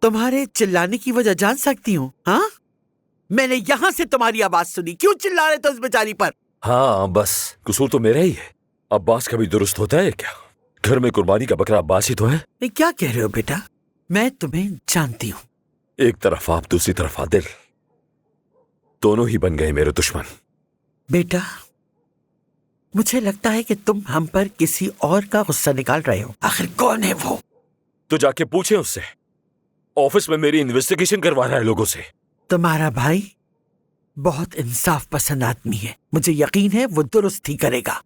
तुम्हारे चिल्लाने की वजह जान सकती हूँ? हाँ, मैंने यहाँ से तुम्हारी आवाज सुनी। क्यों चिल्ला रहे थे उस बेचारी पर? हाँ बस कसूर तो मेरा ही है। अब्बास कभी दुरुस्त होता है क्या? घर में कुर्बानी का बकरा अब्बास ही तो है। क्या कह रहे हो बेटा? मैं तुम्हें जानती हूँ। एक तरफ आप, दूसरी तरफ आदिल, दोनों ही बन गए मेरे दुश्मन। बेटा, मुझे लगता है कि तुम हम पर किसी और का गुस्सा निकाल रहे हो। आखिर कौन है वो? तो जाके पूछे उससे। ऑफिस में मेरी इन्वेस्टिगेशन करवा रहा है लोगों से। तुम्हारा भाई बहुत इंसाफ पसंद आदमी है। मुझे यकीन है वो दुरुस्त ही करेगा।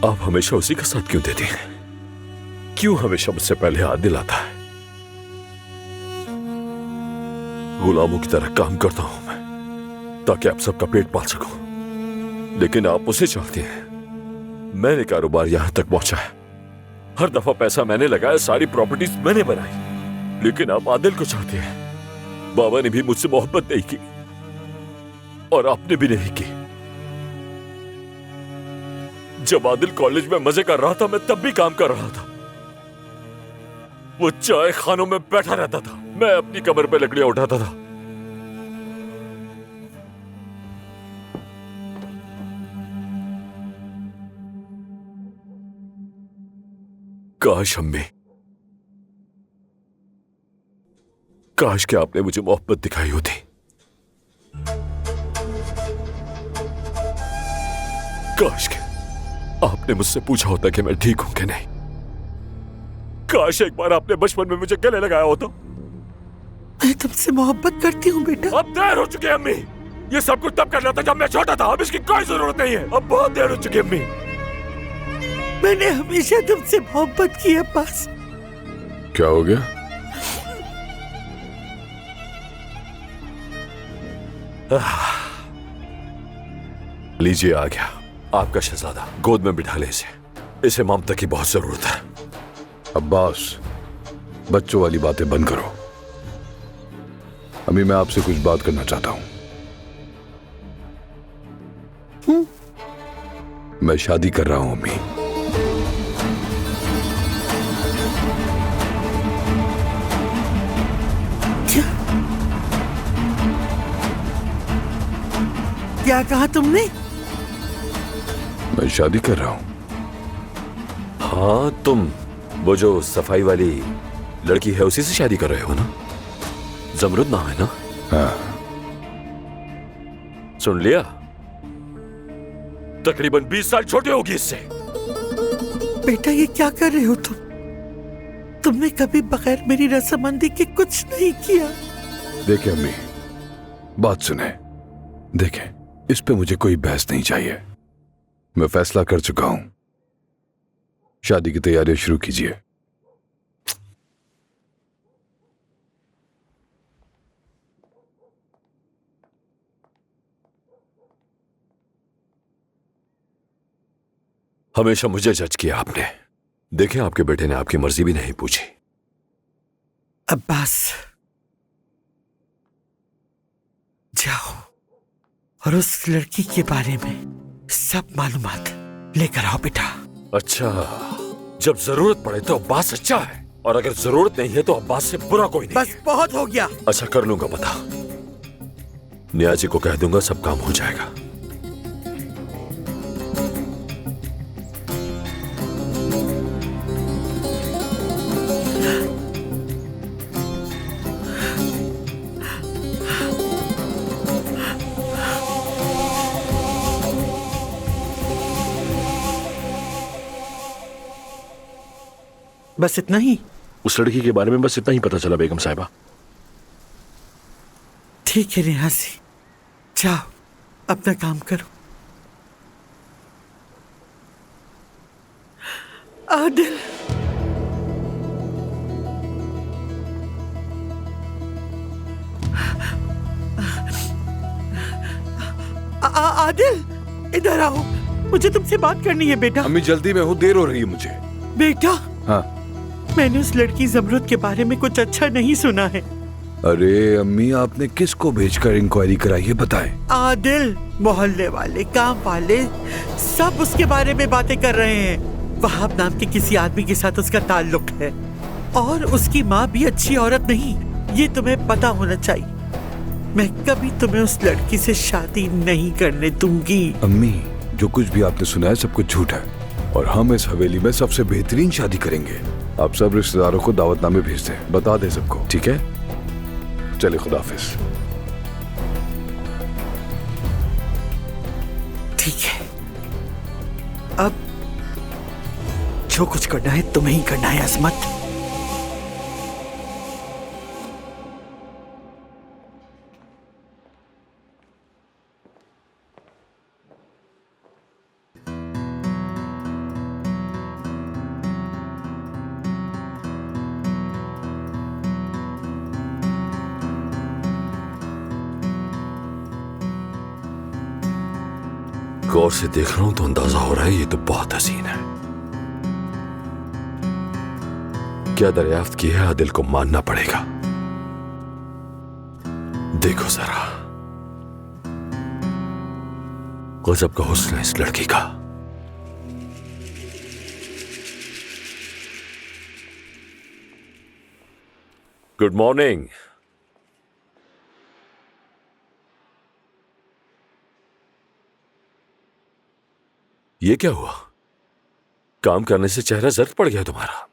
आप हमेशा उसी का साथ क्यों देती हैं? क्यों हमेशा मुझसे पहले आदिल आता है? गुलामों की तरह काम करता हूं मैं ताकि आप सबका पेट पाल सकूं, लेकिन आप उसे चाहती हैं। मैंने कारोबार यहां तक पहुंचा है, हर दफा पैसा मैंने लगाया, सारी प्रॉपर्टीज मैंने बनाई, लेकिन आप आदिल को चाहते हैं। बाबा ने भी मुझसे मोहब्बत नहीं की और आपने भी नहीं की। जब आदिल कॉलेज में मजे कर रहा था, मैं तब भी काम कर रहा था। वो चाय खानों में बैठा रहता था, मैं अपनी कमर पे लकड़ियां उठाता था। काश अम्मी, काश कि आपने मुझे मोहब्बत दिखाई होती। काश कि आपने मुझसे पूछा होता कि मैं ठीक हूं कि नहीं। काश एक बार आपने बचपन में मुझे गले लगाया होता। मैं तुमसे मोहब्बत करती हूँ बेटा। अब देर हो चुकी है अम्मी। ये सब कुछ तब करना था जब मैं छोटा था। अब इसकी कोई जरूरत नहीं है। अब बहुत देर हो चुकी है अम्मी। मैंने हमेशा तुमसे मोहब्बत की अब्बास। क्या हो गया? लीजिए आ गया आपका शहजादा। गोद में बिठा ले इसे। इसे ममता की बहुत जरूरत है। अब्बास, बच्चों वाली बातें बंद करो। अम्मी, मैं आपसे कुछ बात करना चाहता हूं। मैं शादी कर रहा हूं अम्मी। क्या कहा तुमने? मैं शादी कर रहा हूं। हाँ, तुम वो जो सफाई वाली लड़की है उसी से शादी कर रहे हो ना? जमरुद नाम है ना? हाँ। सुन लिया? तकरीबन 20 साल छोटे होगी इससे। बेटा, ये क्या कर रहे हो तुम? तुमने कभी बगैर मेरी रजामंदी के कुछ नहीं किया। देखें अम्मी, बात सुने। देखें, इस पे मुझे कोई बहस नहीं चाहिए। मैं फैसला कर चुका हूं। शादी की तैयारियां शुरू कीजिए। हमेशा मुझे जज किया आपने। देखें, आपके बेटे ने आपकी मर्जी भी नहीं पूछी। अब्बास, जाओ और उस लड़की के बारे में सब मालूमात लेकर आओ बेटा। अच्छा, जब जरूरत पड़े तो अब्बास अच्छा है, और अगर जरूरत नहीं है तो अब्बास से बुरा कोई नहीं। बस बहुत हो गया। अच्छा, कर लूंगा पता। नियाजी को कह दूंगा, सब काम हो जाएगा। बस इतना ही? उस लड़की के बारे में बस इतना ही पता चला बेगम साहिबा। ठीक है नियाजी, जाओ अपना काम करो। आदिल, आदिल, इधर आओ। मुझे तुमसे बात करनी है बेटा। अम्मी, जल्दी में हूँ, देर हो रही है मुझे। बेटा, हाँ। मैंने उस लड़की जमरुद के बारे में कुछ अच्छा नहीं सुना है। अरे अम्मी, आपने किसको भेजकर इंक्वायरी कराई है, बताएं। आदिल, मोहल्ले वाले, काम वाले सब उसके बारे में बातें कर रहे हैं। वहाब नाम के किसी आदमी के साथ उसका ताल्लुक है और उसकी माँ भी अच्छी औरत नहीं, ये तुम्हें पता होना चाहिए। मैं कभी तुम्हें उस लड़की से शादी नहीं करने दूंगी। अम्मी, जो कुछ भी आपने सुना है सब कुछ झूठ है और हम इस हवेली में सबसे बेहतरीन शादी करेंगे। आप सब रिश्तेदारों को दावतनामे भेज दें, बता दें सबको, ठीक है? चलिए, खुदा हाफिज। ठीक है, अब जो कुछ करना है तुम्हें ही करना है अजमत। गौर से देख रहा हूं तो अंदाजा हो रहा है ये तो बहुत हसीन है। क्या दरियाफ्त की है, आदिल को मानना पड़ेगा। देखो जरा, गजब का हुस्न है इस लड़की का। Good morning. ये क्या हुआ? काम करने से चेहरा जर्द पड़ गया तुम्हारा।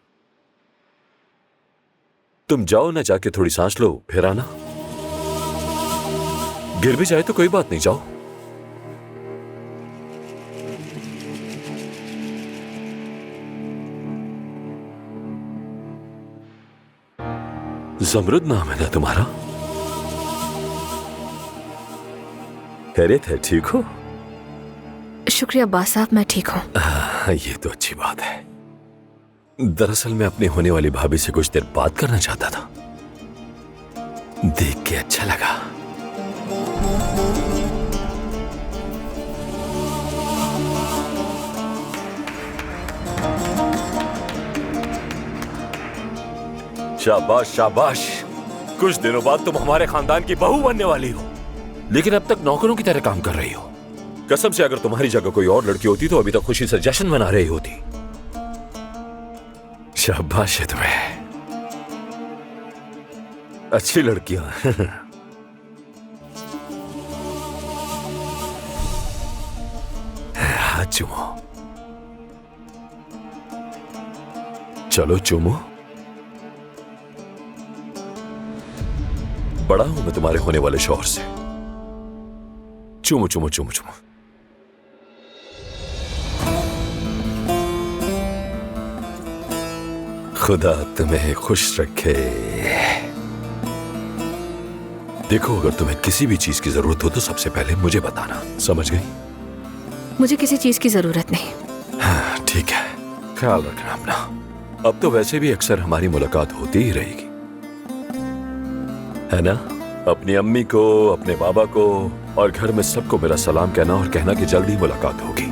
तुम जाओ ना, जाके थोड़ी सांस लो, फिर आना। गिर भी जाए तो कोई बात नहीं, जाओ। जमरुद नाम है ना तुम्हारा? खैरियत है? ठीक हो? शुक्रिया अब्बास साहब, मैं ठीक हूँ। ये तो अच्छी बात है। दरअसल मैं अपनी होने वाली भाभी से कुछ देर बात करना चाहता था, देख के अच्छा लगा। शाबाश शाबाश, कुछ दिनों बाद तुम हमारे खानदान की बहू बनने वाली हो, लेकिन अब तक नौकरों की तरह काम कर रही हो। कसम से अगर तुम्हारी जगह कोई और लड़की होती तो अभी तक खुशी से जश्न मना रही होती। शाबाश है तुम्हें, अच्छी लड़कियां। हाथ चूमो, चलो चूमो। बड़ा हूं मैं तुम्हारे होने वाले शौहर से। चूमो चूमो चूमो चूमो। खुदा तुम्हें खुश रखे। देखो, अगर तुम्हें किसी भी चीज की जरूरत हो तो सबसे पहले मुझे बताना, समझ गई? मुझे किसी चीज की जरूरत नहीं। हाँ, ठीक है, ख्याल रखना अपना। अब तो वैसे भी अक्सर हमारी मुलाकात होती ही रहेगी, है ना? अपनी अम्मी को, अपने बाबा को और घर में सबको मेरा सलाम कहना और कहना कि जल्दी मुलाकात होगी।